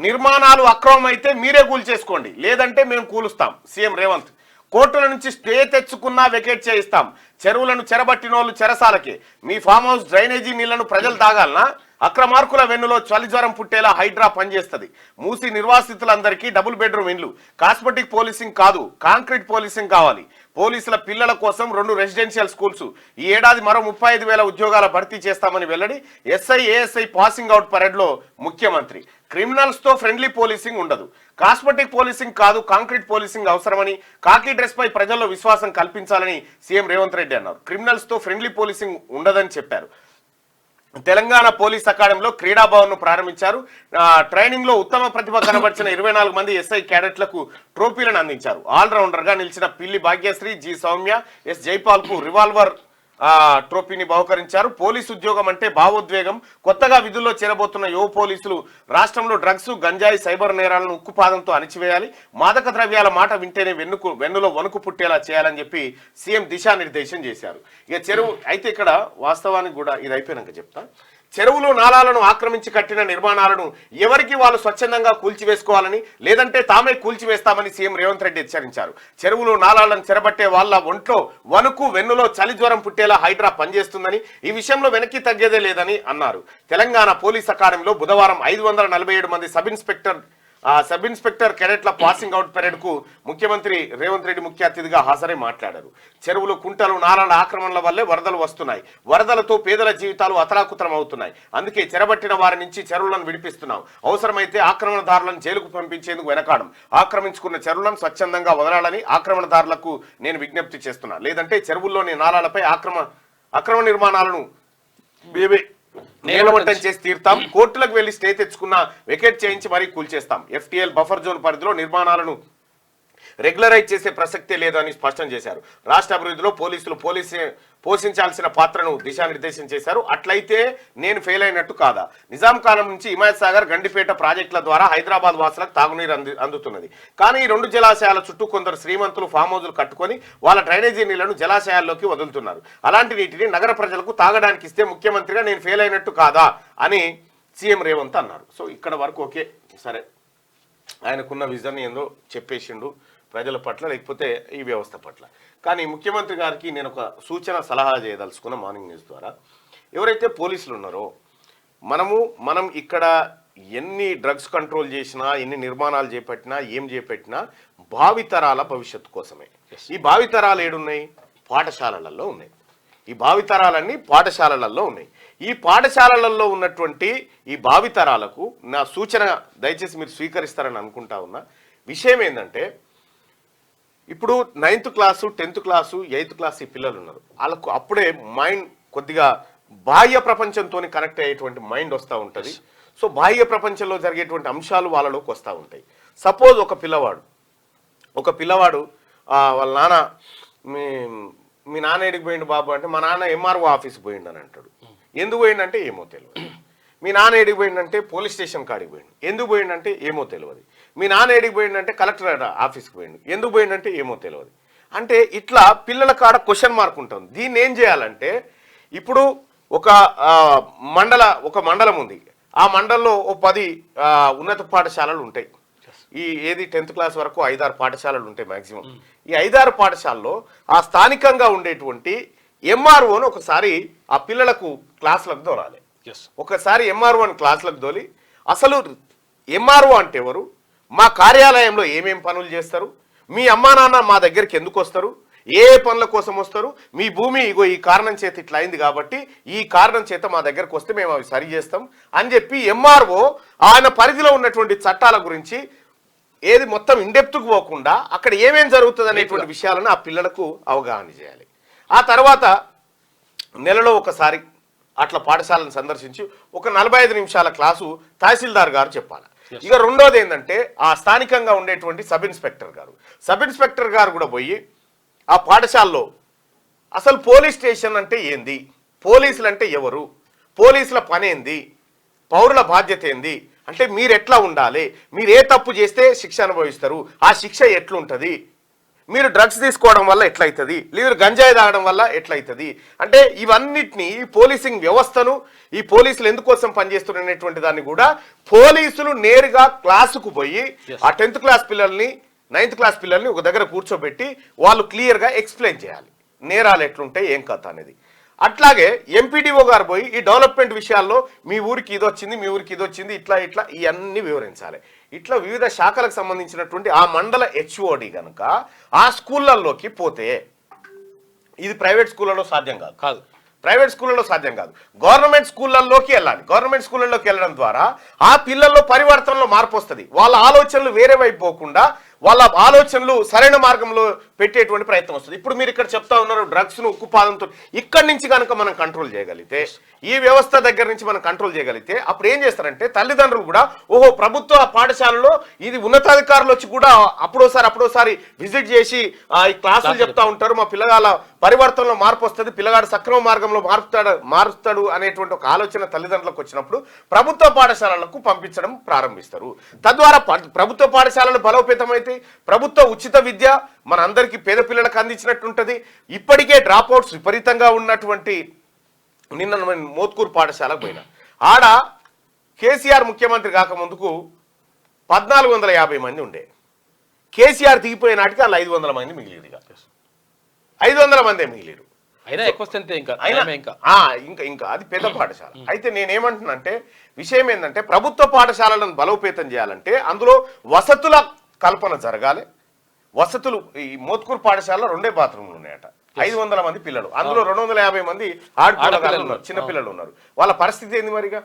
నిర్మాణాలు అక్రమం అయితే మీరే కూల్చేసుకోండి, లేదంటే మేము కూలుస్తాం. సీఎం రేవంత్. కోర్టుల నుంచి స్టే తెచ్చుకున్నా వెకేట్ చేయిస్తాం. చెరువులను చెరబట్టినోళ్ళు చెరసాలకే. మీ ఫామ్ హౌస్ డ్రైనేజీ నీళ్లను ప్రజలు తాగాలనా? అక్రమార్కుల వెన్నులో చలిజ్వరం పుట్టేలా హైడ్రా పనిచేస్తుంది. మూసి నిర్వాసితులందరికీ డబుల్ బెడ్రూమ్ ఇండ్లు. కాస్మెటిక్ పోలీసింగ్ కాదు, కాంక్రీట్ పోలీసింగ్ కావాలి. పోలీసుల పిల్లల కోసం 2 రెసిడెన్షియల్ స్కూల్స్. ఈ ఏడాది మరో 35,000 ఉద్యోగాల భర్తీ చేస్తామని వెల్లడి. ఎస్ఐ ఏఎస్ఐ పాసింగ్ అవుట్ పరేడ్లో ముఖ్యమంత్రి. క్రిమినల్స్ తో ఫ్రెండ్లీ పోలీసింగ్ ఉండదు. కాస్మెటిక్ పోలీసింగ్ కాదు, కాంక్రీట్ పోలీసింగ్ అవసరమని, కాకి డ్రెస్ పై ప్రజల్లో విశ్వాసం కల్పించాలని సీఎం రేవంత్ రెడ్డి అన్నారు. క్రిమినల్స్ తో ఫ్రెండ్లీ పోలీసింగ్ ఉండదని చెప్పారు. తెలంగాణ పోలీస్ అకాడమీలో క్రీడా భవన్ ను ప్రారంభించారు. ట్రైనింగ్ లో ఉత్తమ ప్రతిభ కనబర్చిన 24 మంది ఎస్ఐ క్యాడెట్లకు ట్రోఫీలను అందించారు. ఆల్రౌండర్ గా నిలిచిన పిల్లి భాగ్యశ్రీ, జి సౌమ్య, ఎస్ జైపాల్ కు రివాల్వర్ ట్రోఫీని బహుకరించారు. పోలీసు ఉద్యోగం అంటే భావోద్వేగం. కొత్తగా విధుల్లో చేరబోతున్న యువ పోలీసులు రాష్ట్రంలో డ్రగ్స్, గంజాయి, సైబర్ నేరాలను ఉక్కుపాదంతో అణిచివేయాలి. మాదక ద్రవ్యాల మాట వింటేనే వెన్నులో వణుకు పుట్టేలా చేయాలని చెప్పి సీఎం దిశానిర్దేశం చేశారు. ఇక చెరువు అయితే ఇక్కడ వాస్తవానికి కూడా ఇది అయిపోయినాక చెప్తా. చెరువులు, నాలాలను ఆక్రమించి కట్టిన నిర్మాణాలను ఎవరికి వాళ్ళు స్వచ్ఛందంగా కూల్చివేసుకోవాలని, లేదంటే తామే కూల్చివేస్తామని సీఎం రేవంత్ రెడ్డి హెచ్చరించారు. చెరువులు, నాలాలను చెరబట్టే వాళ్ళ ఒంట్లో వణుకు, వెన్నులో చలిజ్వరం పుట్టేలా హైడ్రా పనిచేస్తుందని, ఈ విషయంలో వెనక్కి తగ్గేదే లేదని అన్నారు. తెలంగాణ పోలీస్ అకాడమీలో బుధవారం 547 మంది సబ్ ఇన్స్పెక్టర్ కెడెట్ల పాసింగ్ అవుట్ పరేడ్ కు ముఖ్యమంత్రి రేవంత్ రెడ్డి ముఖ్య అతిథిగా హాజరై మాట్లాడారు. చెరువులు, కుంటలు, నాలాల ఆక్రమణల వల్లే వరదలు వస్తున్నాయి. వరదలతో పేదల జీవితాలు అతలాకుతలం అవుతున్నాయి. అందుకే చెరబట్టిన వారి నుంచి చెరువులను విడిపిస్తున్నాం. అవసరమైతే ఆక్రమణదారులను జైలుకు పంపించేందుకు వెనకాడం. ఆక్రమించుకున్న చెరువులను స్వచ్ఛందంగా వదలాలని ఆక్రమణదారులకు నేను విజ్ఞప్తి చేస్తున్నా. లేదంటే చెరువుల్లోని నాలాలపై అక్రమ నిర్మాణాలను నేలమట్టం చేసి తీరుతాం. కోర్టులకు వెళ్లి స్టే తెచ్చుకున్న వెకేట్ చేయించి మరీ కూల్చేస్తాం. FTL బఫర్ జోన్ పరిధిలో నిర్మాణాలను రెగ్యులరైజ్ చేసే ప్రసక్తే లేదని స్పష్టం చేశారు. రాష్ట్ర అభివృద్ధిలో పోలీసులు పోషించాల్సిన పాత్రను దిశానిర్దేశం చేశారు. అట్లయితే నేను ఫెయిల్ అయినట్టు కాదా? నిజాం కాలం నుంచి హిమాయత్ సాగర్, గండిపేట ప్రాజెక్టుల ద్వారా హైదరాబాద్ వాసులకు తాగునీరు అందుతున్నది. కానీ ఈ 2 జలాశయాల చుట్టూ కొందరు శ్రీమంతులు ఫామ్ హౌజులు కట్టుకొని వాళ్ళ డ్రైనేజీ నీళ్లను జలాశయాల్లోకి వదులుతున్నారు. అలాంటి నీటిని నగర ప్రజలకు తాగడానికి ఇస్తే ముఖ్యమంత్రిగా నేను ఫెయిల్ అయినట్టు కాదా అని సీఎం రేవంత్ అన్నారు. సో ఇక్కడ వరకు ఓకే, సరే, ఆయనకున్న విజన్ ఏందో చెప్పేసిండు ప్రజల పట్ల, లేకపోతే ఈ వ్యవస్థ పట్ల. కానీ ముఖ్యమంత్రి గారికి నేను ఒక సూచన, సలహా చేయదలుచుకున్న మార్నింగ్ న్యూస్ ద్వారా. ఎవరైతే పోలీసులు ఉన్నారో, మనం ఇక్కడ ఎన్ని డ్రగ్స్ కంట్రోల్ చేసినా, ఎన్ని నిర్మాణాలు చేపట్టినా, ఏం చేపట్టినా భావితరాల భవిష్యత్తు కోసమే. ఈ భావితరాలు ఏడున్నాయి? పాఠశాలలలో ఉన్నాయి. ఈ భావితరాలన్నీ పాఠశాలలలో ఉన్నాయి. ఈ పాఠశాలలలో ఉన్నటువంటి ఈ భావితరాలకు నా సూచన దయచేసి మీరు స్వీకరిస్తారని అనుకుంటా ఉన్నా విషయం ఏంటంటే, ఇప్పుడు 9th class, 10th class, 8th class ఈ పిల్లలు ఉన్నారు. వాళ్ళకు అప్పుడే మైండ్ కొద్దిగా బాహ్య ప్రపంచంతో కనెక్ట్ అయ్యేటువంటి మైండ్ వస్తూ ఉంటుంది. సో బాహ్య ప్రపంచంలో జరిగేటువంటి అంశాలు వాళ్ళలోకి వస్తూ ఉంటాయి. సపోజ్ ఒక పిల్లవాడు వాళ్ళ నాన్న, మీ నాన్న ఎడికి పోయిండు బాబు అంటే, మా నాన్న MRO ఆఫీస్కి పోయిండు అని అంటాడు. ఎందుకు పోయిండంటే ఏమో తెలియదు. మీ నాన్న ఎడికి పోయిందంటే పోలీస్ స్టేషన్ కాడికి పోయిండు. ఎందుకు పోయిండంటే ఏమో తెలియదు. మీ నాన్న ఎడికి పోయిందంటే కలెక్టర్ ఆఫీస్కి పోయిండు. ఎందుకు పోయిందంటే ఏమో తెలియదు. అంటే ఇట్లా పిల్లల కాడ క్వశ్చన్ మార్క్ ఉంటుంది. దీన్ని ఏం చేయాలంటే, ఇప్పుడు ఒక మండలం ఉంది. ఆ మండలంలో 10 ఉన్నత పాఠశాలలు ఉంటాయి. ఏది 10th క్లాస్ వరకు 5-6 పాఠశాలలు ఉంటాయి మ్యాక్సిమం. ఈ 5-6 పాఠశాలలో ఆ స్థానికంగా ఉండేటువంటి MROను ఒకసారి ఆ పిల్లలకు క్లాసులకు దోరాలి. ఒకసారి MROని క్లాసులకు దోలి, అసలు MRO అంటే ఎవరు, మా కార్యాలయంలో ఏమేం పనులు చేస్తారు, మీ అమ్మా నాన్న మా దగ్గరికి ఎందుకు వస్తారు, ఏ పనుల కోసం వస్తారు, మీ భూమి ఇగో ఈ కారణం చేత ఇట్లా అయింది కాబట్టి ఈ కారణం చేత మా దగ్గరకు వస్తే మేము అవి సరి చేస్తాం అని చెప్పి MRO ఆయన పరిధిలో ఉన్నటువంటి చట్టాల గురించి ఏది మొత్తం ఇండెప్త్కు పోకుండా అక్కడ ఏమేం జరుగుతుంది అనేటువంటి విషయాలను ఆ పిల్లలకు అవగాహన చేయాలి. ఆ తర్వాత నెలలో ఒకసారి అట్లా పాఠశాలను సందర్శించి ఒక 45 నిమిషాల క్లాసు తహసీల్దార్ గారు చెప్పాలి. ఇక రెండోది ఏంటంటే, ఆ స్థానికంగా ఉండేటువంటి సబ్ ఇన్స్పెక్టర్ గారు కూడా పోయి ఆ పాఠశాలలో అసలు పోలీస్ స్టేషన్ అంటే ఏంది, పోలీసులు అంటే ఎవరు, పోలీసుల పని ఏంది, పౌరుల బాధ్యత ఏంది, అంటే మీరు ఎట్లా ఉండాలి, మీరు ఏ తప్పు చేస్తే శిక్ష అనుభవిస్తారు, ఆ శిక్ష ఎట్లుంటుంది, మీరు డ్రగ్స్ తీసుకోవడం వల్ల ఎట్లయితుంది, లేదు గంజాయి తాగడం వల్ల ఎట్లయితుంది అంటే ఇవన్నిటిని ఈ పోలీసింగ్ వ్యవస్థను, ఈ పోలీసులు ఎందుకోసం పనిచేస్తున్నటువంటి దాన్ని కూడా పోలీసులు నేరుగా క్లాసుకు పోయి ఆ 10th క్లాస్ పిల్లల్ని 9th క్లాస్ పిల్లల్ని ఒక దగ్గర కూర్చోబెట్టి వాళ్ళు క్లియర్గా ఎక్స్ప్లెయిన్ చేయాలి నేరాలు ఎట్లుంటాయి ఏం కథ అనేది. అట్లాగే ఎంపీడీఓ గారు పోయి ఈ డెవలప్మెంట్ విషయాల్లో మీ ఊరికి ఇది వచ్చింది, మీ ఊరికి ఇది వచ్చింది, ఇట్లా ఇట్లా ఇవన్నీ వివరించాలి. ఇట్లా వివిధ శాఖలకు సంబంధించినటువంటి ఆ మండల హెచ్ఓడి కనుక ఆ స్కూళ్ళల్లోకి పోతే, ఇది ప్రైవేట్ స్కూళ్ళలో సాధ్యం కాదు, ప్రైవేట్ స్కూళ్ళలో సాధ్యం కాదు, గవర్నమెంట్ స్కూళ్ళల్లోకి వెళ్ళాలి. గవర్నమెంట్ స్కూళ్ళలోకి వెళ్ళడం ద్వారా ఆ పిల్లల్లో పరివర్తనలో మార్పు వస్తుంది. వాళ్ళ ఆలోచనలు వేరే వైపు పోకుండా వాళ్ళ ఆలోచనలు సరైన మార్గంలో పెట్టేటువంటి ప్రయత్నం వస్తుంది. ఇప్పుడు మీరు ఇక్కడ చెప్తా ఉన్నారు డ్రగ్స్ను ఉక్కుపాదంతో, ఇక్కడి నుంచి కనుక మనం కంట్రోల్ చేయగలిగితే, ఈ వ్యవస్థ దగ్గర నుంచి మనం కంట్రోల్ చేయగలిగితే అప్పుడు ఏం చేస్తారంటే తల్లిదండ్రులు కూడా ఓహో ప్రభుత్వ పాఠశాలలో ఇది ఉన్నతాధికారులు వచ్చి కూడా అప్పుడోసారి విజిట్ చేసి ఈ క్లాసులు చెప్తా ఉంటారు, మా పిల్లగాల పరివర్తనలో మార్పు వస్తుంది, పిల్లగాడు సక్రమ మార్గంలో మారుస్తాడు అనేటువంటి ఒక ఆలోచన తల్లిదండ్రులకు వచ్చినప్పుడు ప్రభుత్వ పాఠశాలలకు పంపించడం ప్రారంభిస్తారు. తద్వారా ప్రభుత్వ పాఠశాలలు బలోపేతమైతే ప్రభుత్వ ఉచిత విద్య మన అందరికీ పేద పిల్లలకు అందించినట్టుంటది. ఇప్పటికే డ్రాప్ అవుట్స్ విపరీతంగా ఉన్నటువంటి నిన్న మోత్కూరు పాఠశాలకు పోయినా ఆడ కేసీఆర్ ముఖ్యమంత్రి కాకముందుకు 1450 మంది ఉండే, కేసీఆర్ దిగిపోయే నాటికి వాళ్ళు 500 మంది మిగిలిరుగా, 500 మందే మిగిలిరు. ఇంకా అది పెద్ద పాఠశాల. అయితే నేనేమంటున్నానంటే విషయం ఏంటంటే ప్రభుత్వ పాఠశాలలను బలోపేతం చేయాలంటే అందులో వసతుల కల్పన జరగాలి. వసతులు ఈ మోత్కూరు పాఠశాలలో 2 బాత్రూమ్లు ఉన్నాయట, 500 మంది పిల్లలు, అందులో 250 మంది ఆడపిల్లలు ఉన్నారు, చిన్నపిల్లలు ఉన్నారు. వాళ్ళ పరిస్థితి ఏంది మరిగా?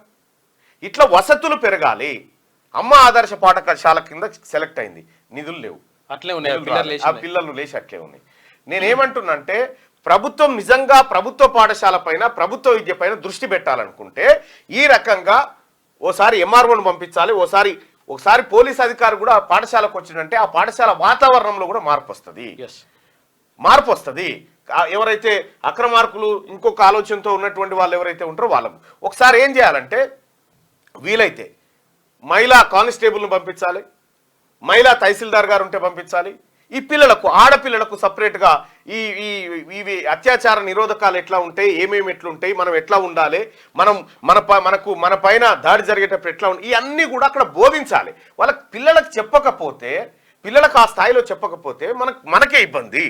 ఇట్లా వసతులు పెరగాలి. అమ్మ ఆదర్శ పాఠశాల కింద సెలెక్ట్ అయింది, నిధులు లేవు, అట్లే ఉన్నాయి, ఆ పిల్లలు లేచి అట్లే ఉన్నాయి. నేనేమంటున్నానంటే ప్రభుత్వం నిజంగా ప్రభుత్వ పాఠశాల పైన ప్రభుత్వ విద్య పైన దృష్టి పెట్టాలనుకుంటే ఈ రకంగా ఓసారి ఎంఆర్ఓను పంపించాలి, ఒకసారి పోలీస్ అధికారి కూడా పాఠశాలకు వచ్చిందంటే ఆ పాఠశాల వాతావరణంలో కూడా మార్పు వస్తుంది. ఎవరైతే అక్రమార్కులు ఇంకొక ఆలోచనతో ఉన్నటువంటి వాళ్ళు ఎవరైతే ఉంటారో వాళ్ళకు ఒకసారి ఏం చేయాలంటే వీలైతే మహిళా కానిస్టేబుల్ను పంపించాలి, మహిళా తహసీల్దార్ గారు ఉంటే పంపించాలి. ఈ పిల్లలకు ఆడపిల్లలకు సపరేట్గా ఇవి అత్యాచార నిరోధకాలు ఎట్లా ఉంటాయి, ఏమేమి ఎట్లుంటాయి, మనం ఎట్లా ఉండాలి, మన పైన దాడి జరిగేటప్పుడు ఎట్లా ఉండాలి, ఇవన్నీ కూడా అక్కడ బోధించాలి. వాళ్ళకి పిల్లలకు చెప్పకపోతే, పిల్లలకు ఆ స్థాయిలో చెప్పకపోతే మనకే ఇబ్బంది.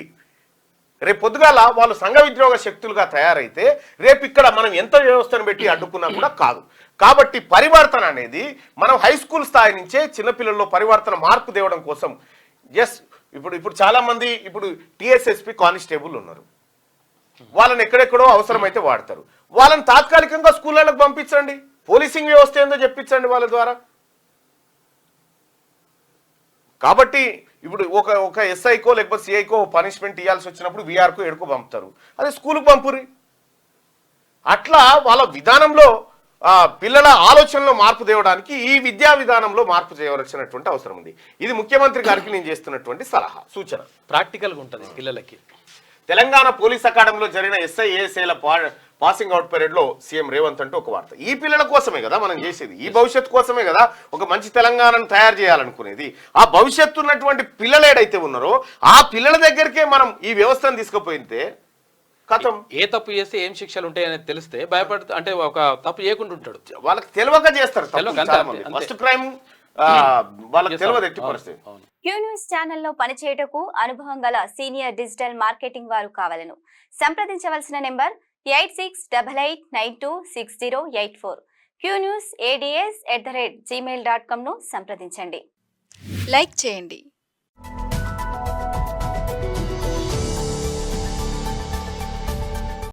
రేపు పొద్దుగాల వాళ్ళు సంఘ విద్రోహ శక్తులుగా తయారైతే రేపు ఇక్కడ మనం ఎంత వ్యవస్థను పెట్టి అడ్డుకున్నా కూడా కాదు. కాబట్టి పరివర్తన అనేది మనం హై స్కూల్ స్థాయి నుంచే చిన్నపిల్లల్లో పరివర్తన మార్పు తేవడం కోసం ఇప్పుడు చాలా మంది ఇప్పుడు టీఎస్ఎస్పీ కానిస్టేబుల్ ఉన్నారు, వాళ్ళని ఎక్కడెక్కడో అవసరమైతే వాడతారు, వాళ్ళని తాత్కాలికంగా స్కూళ్ళకు పంపించండి, పోలీసింగ్ వ్యవస్థ ఏందో చెప్పించండి వాళ్ళ ద్వారా. కాబట్టి ఇప్పుడు ఒక ఎస్ఐకో లేకపోతే సిఐకో పనిష్మెంట్ ఇవ్వాల్సి వచ్చినప్పుడు వీఆర్కో ఎడుకో పంపుతారు, అదే స్కూల్కి పంపురి. అట్లా వాళ్ళ విధానంలో పిల్లల ఆలోచనలో మార్పు తేవడానికి ఈ విద్యా విధానంలో మార్పు చేయవలసినటువంటి అవసరం ఉంది. ఇది ముఖ్యమంత్రి గారికి నేను చేస్తున్నటువంటి సలహా సూచన, ప్రాక్టికల్గా ఉంటుంది పిల్లలకి. తెలంగాణ పోలీస్ అకాడమీలో జరిగిన ఎస్ఐ ఏఎస్ఐల పాసింగ్ అవుట్ పీరియడ్లో సీఎం రేవంత్ అంటూ ఒక వార్త. ఈ పిల్లల కోసమే కదా మనం చేసేది, ఈ భవిష్యత్తు కోసమే కదా ఒక మంచి తెలంగాణను తయారు చేయాలనుకునేది. ఆ భవిష్యత్తు ఉన్నటువంటి పిల్లలు ఏడైతే ఉన్నారో ఆ పిల్లల దగ్గరికే మనం ఈ వ్యవస్థను తీసుకుపోయితే కథం. ఏ తప్పు చేస్తే ఏం శిక్షలు ఉంటాయని తెలిస్తే భయపడుతూ అంటే ఒక తప్పు చేయకుండా ఉంటాడు. వాళ్ళకి తెలియక చేస్తారు ఫస్ట్ క్రైమ్, వాళ్ళకి తెలియదు ఎట్టి పరిస్థితి. క్యూ న్యూస్ ఛానల్లో పనిచేయటకు అనుభవం గల సీనియర్ డిజిటల్ మార్కెటింగ్ వారు కావాలను సంప్రదించవలసిన నెంబర్ 8688926084. qnewsads@gmail.com ను సంప్రదించండి. లైక్ చేయండి.